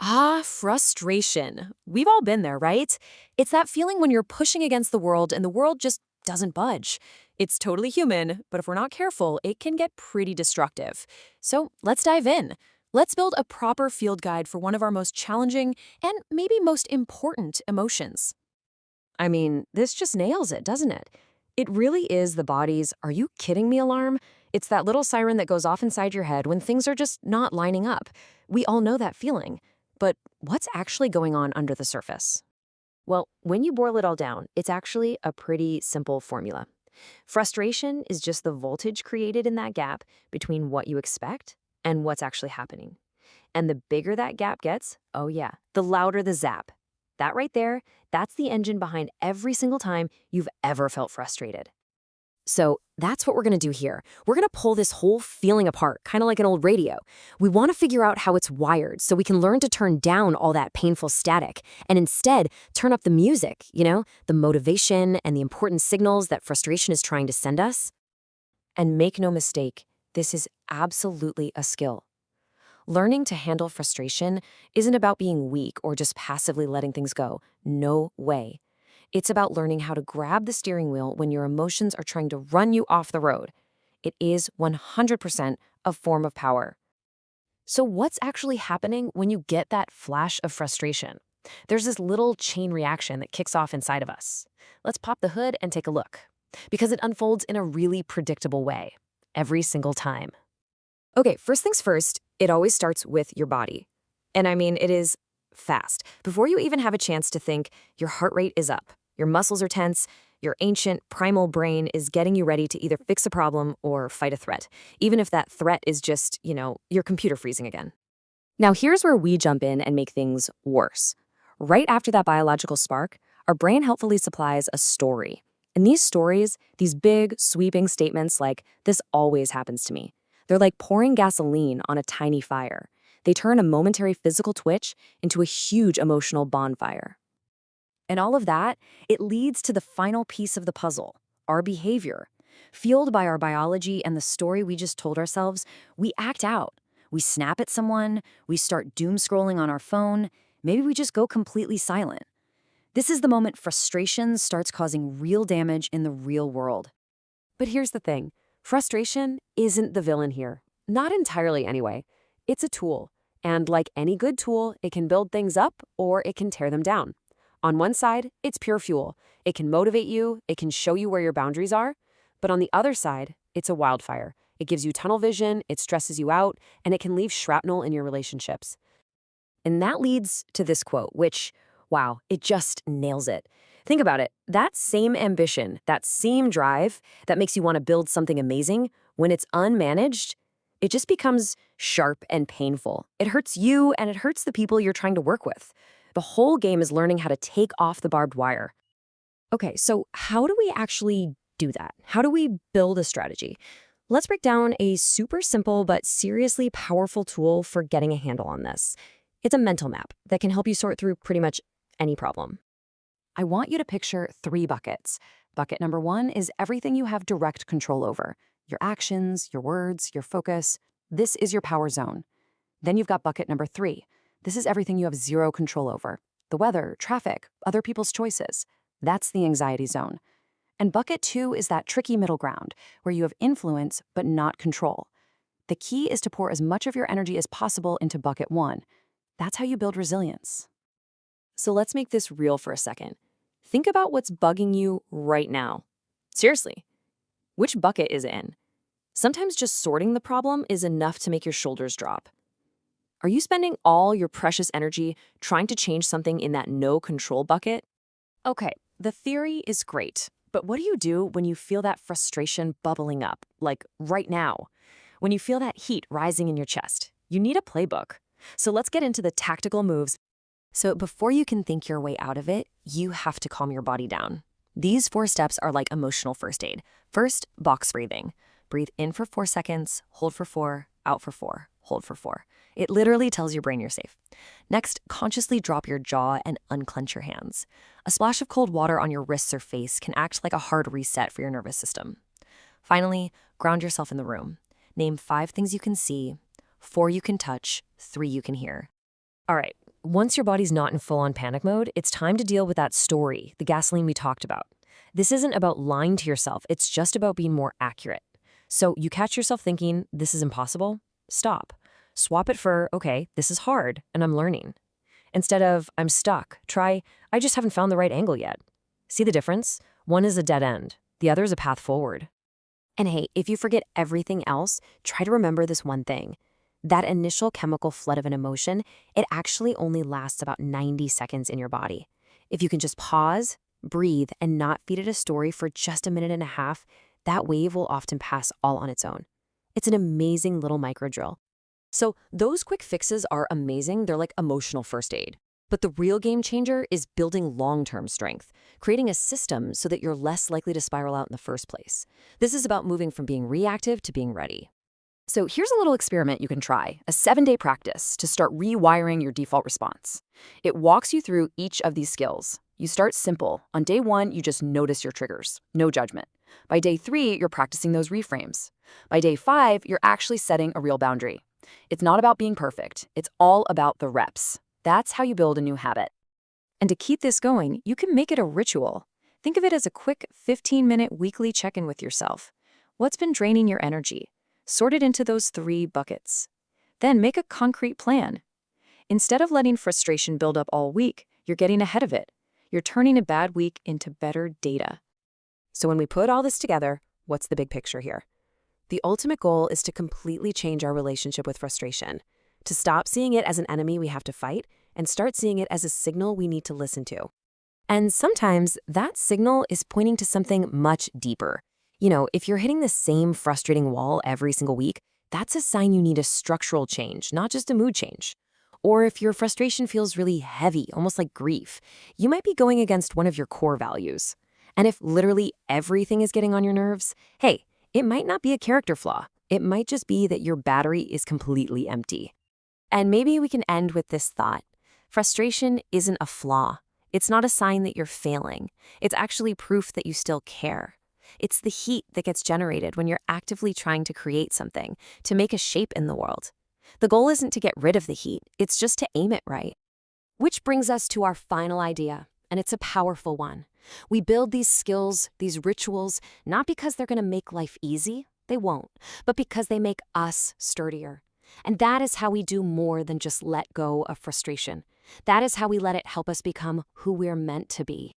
Ah, frustration. We've all been there, right? It's that feeling when you're pushing against the world and the world just doesn't budge. It's totally human, but if we're not careful, it can get pretty destructive. So let's dive in. Let's build a proper field guide for one of our most challenging and maybe most important emotions. I mean, this just nails it, doesn't it? It really is the body's "are you kidding me" alarm. It's that little siren that goes off inside your head when things are just not lining up. We all know that feeling. But what's actually going on under the surface? Well, when you boil it all down, it's actually a pretty simple formula. Frustration is just the voltage created in that gap between what you expect and what's actually happening. And the bigger that gap gets, oh yeah, the louder the zap. That right there, that's the engine behind every single time you've ever felt frustrated. So that's what we're going to do here. We're going to pull this whole feeling apart, kind of like an old radio. We want to figure out how it's wired so we can learn to turn down all that painful static and instead turn up the music, the motivation and the important signals that frustration is trying to send us. And make no mistake, this is absolutely a skill. Learning to handle frustration isn't about being weak or just passively letting things go. No way. It's about learning how to grab the steering wheel when your emotions are trying to run you off the road. It is 100% a form of power. So what's actually happening when you get that flash of frustration? There's this little chain reaction that kicks off inside of us. Let's pop the hood and take a look, because it unfolds in a really predictable way, every single time. Okay, first things first, it always starts with your body. And I mean, it is fast. Before you even have a chance to think, your heart rate is up, your muscles are tense, your ancient primal brain is getting you ready to either fix a problem or fight a threat, even if that threat is just, your computer freezing again. Now, here's where we jump in and make things worse. Right after that biological spark, our brain helpfully supplies a story. And these stories, these big, sweeping statements like, "this always happens to me," they're like pouring gasoline on a tiny fire. They turn a momentary physical twitch into a huge emotional bonfire. And all of that, it leads to the final piece of the puzzle, our behavior. Fueled by our biology and the story we just told ourselves, we act out. We snap at someone, we start doom scrolling on our phone, maybe we just go completely silent. This is the moment frustration starts causing real damage in the real world. But here's the thing, frustration isn't the villain here. Not entirely anyway. It's a tool. And like any good tool, it can build things up or it can tear them down. On one side, it's pure fuel. It can motivate you, it can show you where your boundaries are. But on the other side, it's a wildfire. It gives you tunnel vision, it stresses you out, and it can leave shrapnel in your relationships. And that leads to this quote, which, wow, it just nails it. Think about it. That same ambition, that same drive that makes you want to build something amazing, when it's unmanaged, it just becomes sharp and painful. It hurts you and it hurts the people you're trying to work with. The whole game is learning how to take off the barbed wire. Okay, so how do we actually do that? How do we build a strategy? Let's break down a super simple but seriously powerful tool for getting a handle on this. It's a mental map that can help you sort through pretty much any problem. I want you to picture 3 buckets. Bucket number 1 is everything you have direct control over. Your actions, your words, your focus. This is your power zone. Then you've got bucket number 3. This is everything you have zero control over. The weather, traffic, other people's choices. That's the anxiety zone. And bucket 2 is that tricky middle ground, where you have influence but not control. The key is to pour as much of your energy as possible into bucket 1. That's how you build resilience. So let's make this real for a second. Think about what's bugging you right now. Seriously, which bucket is it in? Sometimes just sorting the problem is enough to make your shoulders drop. Are you spending all your precious energy trying to change something in that no control bucket? Okay, the theory is great, but what do you do when you feel that frustration bubbling up, like right now? When you feel that heat rising in your chest, you need a playbook. So let's get into the tactical moves. So before you can think your way out of it, you have to calm your body down. These 4 steps are like emotional first aid. First, box breathing. Breathe in for 4 seconds, hold for 4, out for 4, hold for 4. It literally tells your brain you're safe. Next, consciously drop your jaw and unclench your hands. A splash of cold water on your wrists or face can act like a hard reset for your nervous system. Finally, ground yourself in the room. Name 5 things you can see, 4 you can touch, 3 you can hear. All right, Once your body's not in full-on panic mode, it's time to deal with that story, the gasoline we talked about. This isn't about lying to yourself, it's just about being more accurate. So you catch yourself thinking, this is impossible? Stop. Swap it for, okay, this is hard, and I'm learning. Instead of, I'm stuck, try, I just haven't found the right angle yet. See the difference? One is a dead end. The other is a path forward. And hey, if you forget everything else, try to remember this one thing. That initial chemical flood of an emotion, it actually only lasts about 90 seconds in your body. If you can just pause, breathe, and not feed it a story for just a minute and a half, that wave will often pass all on its own. It's an amazing little micro drill. So those quick fixes are amazing. They're like emotional first aid. But the real game changer is building long-term strength, creating a system so that you're less likely to spiral out in the first place. This is about moving from being reactive to being ready. So here's a little experiment you can try, a 7-day practice to start rewiring your default response. It walks you through each of these skills. You start simple. On day 1, you just notice your triggers, no judgment. By day 3, you're practicing those reframes. By day 5, you're actually setting a real boundary. It's not about being perfect. It's all about the reps. That's how you build a new habit. And to keep this going, you can make it a ritual. Think of it as a quick 15-minute weekly check-in with yourself. What's been draining your energy? Sort it into those 3 buckets. Then make a concrete plan. Instead of letting frustration build up all week, you're getting ahead of it. You're turning a bad week into better data. So when we put all this together, what's the big picture here? The ultimate goal is to completely change our relationship with frustration, to stop seeing it as an enemy we have to fight and start seeing it as a signal we need to listen to. And sometimes that signal is pointing to something much deeper. You know, if you're hitting the same frustrating wall every single week, that's a sign you need a structural change, not just a mood change. Or if your frustration feels really heavy, almost like grief, you might be going against one of your core values. And if literally everything is getting on your nerves, hey, it might not be a character flaw. It might just be that your battery is completely empty. And maybe we can end with this thought. Frustration isn't a flaw. It's not a sign that you're failing. It's actually proof that you still care. It's the heat that gets generated when you're actively trying to create something, to make a shape in the world. The goal isn't to get rid of the heat, it's just to aim it right. Which brings us to our final idea, and it's a powerful one. We build these skills, these rituals, not because they're going to make life easy, they won't, but because they make us sturdier. And that is how we do more than just let go of frustration. That is how we let it help us become who we're meant to be.